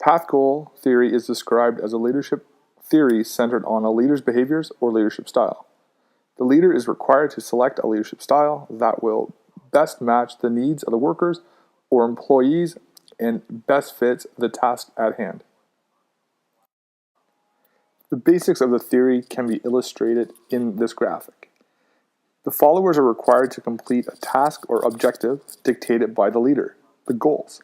Path goal theory is described as a leadership theory centered on a leader's behaviors or leadership style. The leader is required to select a leadership style that will best match the needs of the workers or employees and best fits the task at hand. The basics of the theory can be illustrated in this graphic. The followers are required to complete a task or objective dictated by the leader, the goals.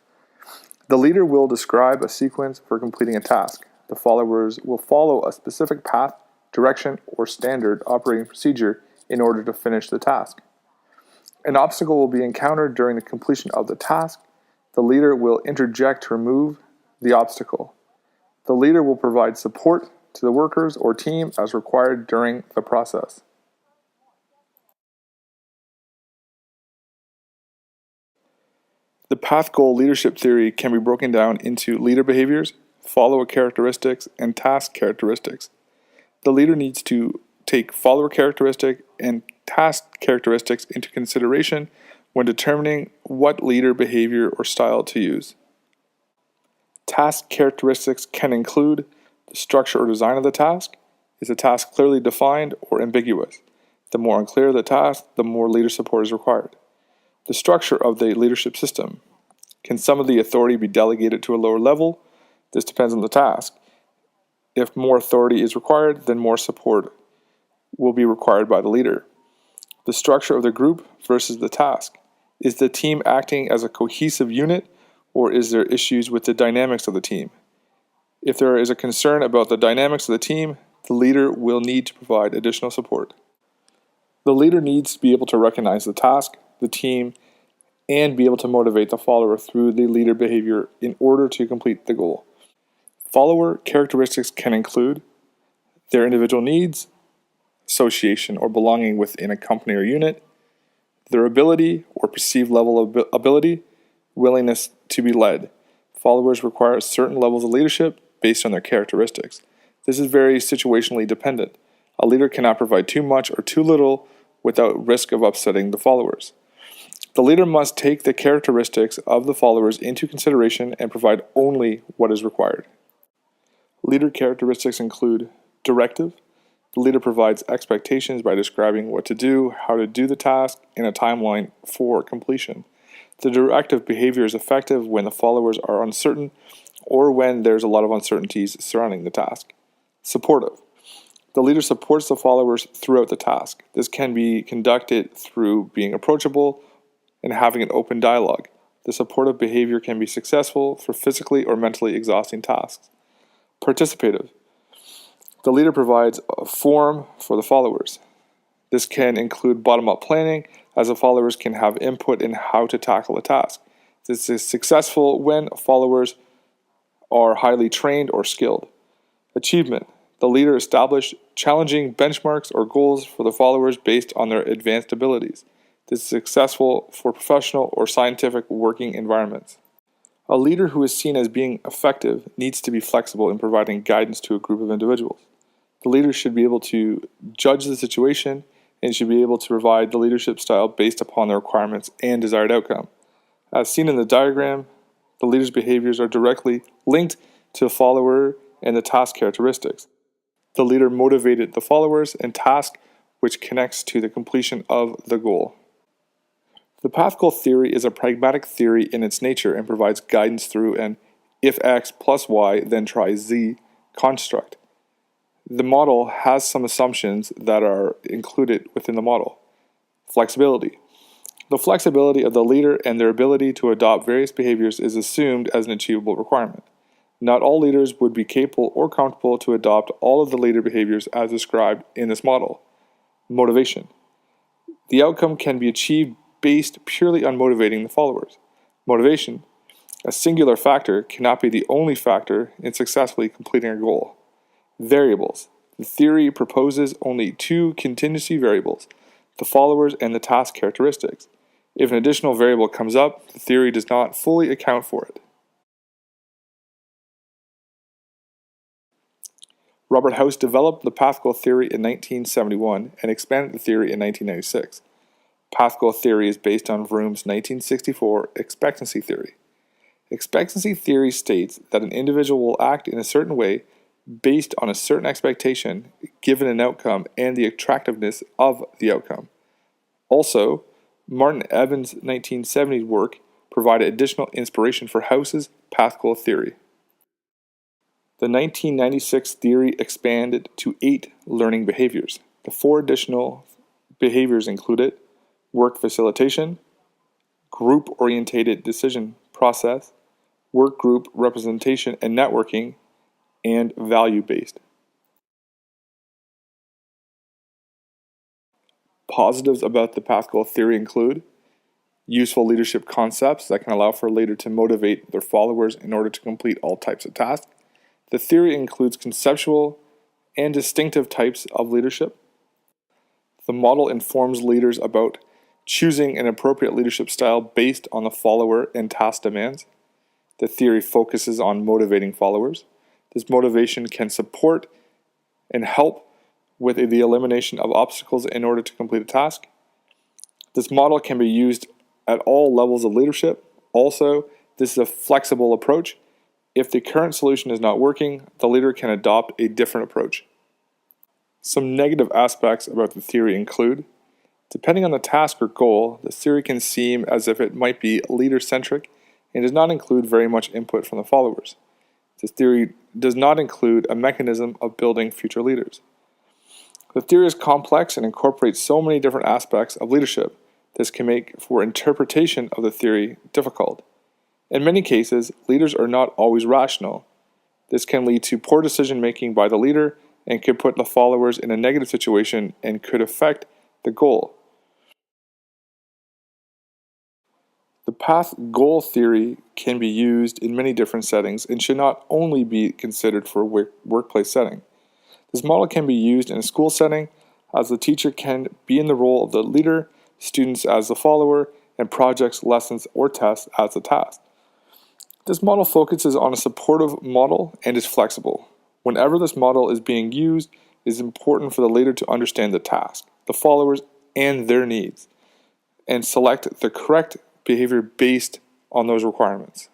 The leader will describe a sequence for completing a task. The followers will follow a specific path, direction, or standard operating procedure in order to finish the task. An obstacle will be encountered during the completion of the task. The leader will interject to remove the obstacle. The leader will provide support to the workers or team as required during the process. The path goal leadership theory can be broken down into leader behaviors, follower characteristics, and task characteristics. The leader needs to take follower characteristic and task characteristics into consideration when determining what leader behavior or style to use. Task characteristics can include the structure or design of the task. Is the task clearly defined or ambiguous? The more unclear the task, the more leader support is required. The structure of the leadership system. Can some of the authority be delegated to a lower level? This depends on the task. If more authority is required, then more support will be required by the leader. The structure of the group versus the task. Is the team acting as a cohesive unit, or is there issues with the dynamics of the team? If there is a concern about the dynamics of the team, the leader will need to provide additional support. The leader needs to be able to recognize the task, the team, and be able to motivate the follower through the leader behavior in order to complete the goal. Follower characteristics can include their individual needs, association or belonging within a company or unit, their ability or perceived level of ability, willingness to be led. Followers require certain levels of leadership based on their characteristics. This is very situationally dependent. A leader cannot provide too much or too little without risk of upsetting the followers. The leader must take the characteristics of the followers into consideration and provide only what is required. Leader characteristics include directive. The leader provides expectations by describing what to do, how to do the task, and a timeline for completion. The directive behavior is effective when the followers are uncertain or when there's a lot of uncertainties surrounding the task. Supportive. The leader supports the followers throughout the task. This can be conducted through being approachable and having an open dialogue. The supportive behavior can be successful for physically or mentally exhausting tasks. Participative. The leader provides a forum for the followers. This can include bottom-up planning, as the followers can have input in how to tackle a task. This is successful when followers are highly trained or skilled. Achievement. The leader establishes challenging benchmarks or goals for the followers based on their advanced abilities. This is successful for professional or scientific working environments. A leader who is seen as being effective needs to be flexible in providing guidance to a group of individuals. The leader should be able to judge the situation and should be able to provide the leadership style based upon the requirements and desired outcome. As seen in the diagram, the leader's behaviors are directly linked to the follower and the task characteristics. The leader motivated the followers and task, which connects to the completion of the goal. The path goal theory is a pragmatic theory in its nature and provides guidance through an if X plus Y then try Z construct. The model has some assumptions that are included within the model. Flexibility. The flexibility of the leader and their ability to adopt various behaviors is assumed as an achievable requirement. Not all leaders would be capable or comfortable to adopt all of the leader behaviors as described in this model. Motivation. The outcome can be achieved based purely on motivating the followers. Motivation. A singular factor cannot be the only factor in successfully completing a goal. Variables. The theory proposes only two contingency variables, the followers and the task characteristics. If an additional variable comes up, the theory does not fully account for it. Robert House developed the path goal theory in 1971 and expanded the theory in 1996. Path goal theory is based on Vroom's 1964 expectancy theory. Expectancy theory states that an individual will act in a certain way based on a certain expectation given an outcome and the attractiveness of the outcome. Also, Martin Evans' 1970s work provided additional inspiration for House's path goal theory. The 1996 theory expanded to 8 learning behaviors. The 4 additional behaviors included work facilitation, group-oriented decision process, work group representation and networking, and value-based. Positives about the path goal theory include useful leadership concepts that can allow for a leader to motivate their followers in order to complete all types of tasks. The theory includes conceptual and distinctive types of leadership. The model informs leaders about choosing an appropriate leadership style based on the follower and task demands. The theory focuses on motivating followers. This motivation can support and help with the elimination of obstacles in order to complete a task. This model can be used at all levels of leadership. Also, this is a flexible approach. If the current solution is not working, the leader can adopt a different approach. Some negative aspects about the theory include, depending on the task or goal, the theory can seem as if it might be leader-centric and does not include very much input from the followers. This theory does not include a mechanism of building future leaders. The theory is complex and incorporates so many different aspects of leadership. This can make for interpretation of the theory difficult. In many cases, leaders are not always rational. This can lead to poor decision making by the leader and could put the followers in a negative situation and could affect the goal. The path goal theory can be used in many different settings and should not only be considered for a workplace setting. This model can be used in a school setting, as the teacher can be in the role of the leader, students as the follower, and projects, lessons, or tests as the task. This model focuses on a supportive model and is flexible. Whenever this model is being used, it is important for the leader to understand the task, the followers, and their needs, and select the correct behavior based on those requirements.